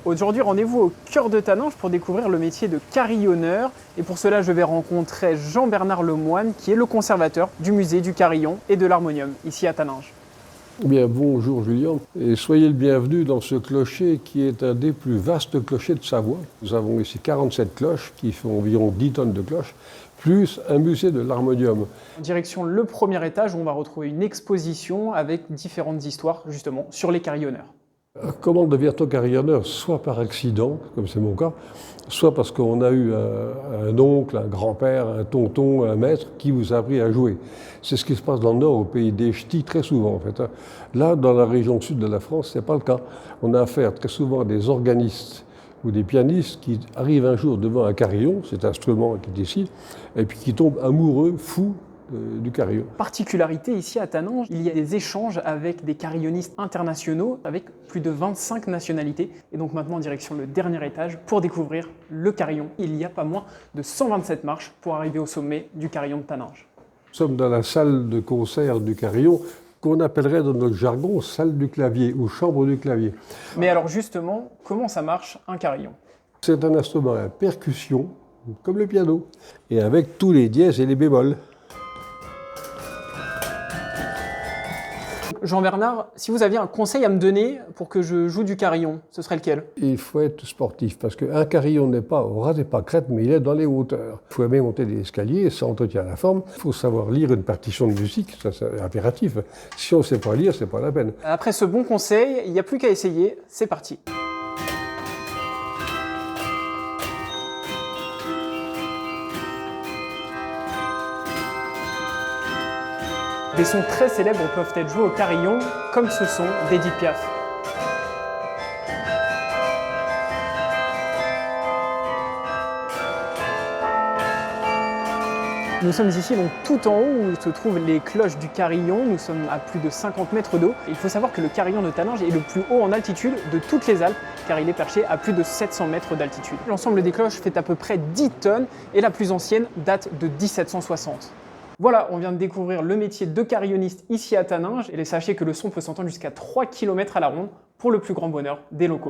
Aujourd'hui, rendez-vous au cœur de Taninges pour découvrir le métier de carillonneur. Et pour cela, je vais rencontrer Jean-Bernard Lemoine, qui est le conservateur du musée du carillon et de l'harmonium, ici à Taninges. Bien, bonjour Julien, et soyez le bienvenu dans ce clocher qui est un des plus vastes clochers de Savoie. Nous avons ici 47 cloches qui font environ 10 tonnes de cloches, plus un musée de l'harmonium. En direction le premier étage où on va retrouver une exposition avec différentes histoires justement sur les carillonneurs. Comment devient-on carillonneur? Soit par accident, comme c'est mon cas, soit parce qu'on a eu un oncle, un grand-père, un tonton, un maître qui vous a appris à jouer. C'est ce qui se passe dans le Nord, au pays des ch'tis, très souvent en fait. Là, dans la région sud de la France, ce n'est pas le cas. On a affaire très souvent à des organistes ou des pianistes qui arrivent un jour devant un carillon, cet instrument qui est ici, et puis qui tombent amoureux, fous, du carillon. Particularité ici à Taninges, il y a des échanges avec des carillonnistes internationaux avec plus de 25 nationalités. Et donc maintenant en direction le dernier étage pour découvrir le carillon. Il y a pas moins de 127 marches pour arriver au sommet du carillon de Taninges. Nous sommes dans la salle de concert du carillon, qu'on appellerait dans notre jargon salle du clavier ou chambre du clavier. Mais alors justement, comment ça marche un carillon? C'est un instrument à percussion, comme le piano, et avec tous les dièses et les bémols. Jean-Bernard, si vous aviez un conseil à me donner pour que je joue du carillon, ce serait lequel? Il faut être sportif, parce qu'un carillon n'est pas au ras des pâquerettes, mais il est dans les hauteurs. Il faut aimer monter des escaliers, ça entretient la forme. Il faut savoir lire une partition de musique, ça c'est impératif. Si on ne sait pas lire, c'est pas la peine. Après ce bon conseil, il n'y a plus qu'à essayer, c'est parti. Des sons très célèbres peuvent être joués au carillon, comme ce son d'Édith Piaf. Nous sommes ici donc tout en haut où se trouvent les cloches du carillon. Nous sommes à plus de 50 mètres d'eau. Il faut savoir que le carillon de Taninges est le plus haut en altitude de toutes les Alpes, car il est perché à plus de 700 mètres d'altitude. L'ensemble des cloches fait à peu près 10 tonnes et la plus ancienne date de 1760. Voilà, on vient de découvrir le métier de carillonniste ici à Taninges et sachez que le son peut s'entendre jusqu'à 3 km à la ronde pour le plus grand bonheur des locaux.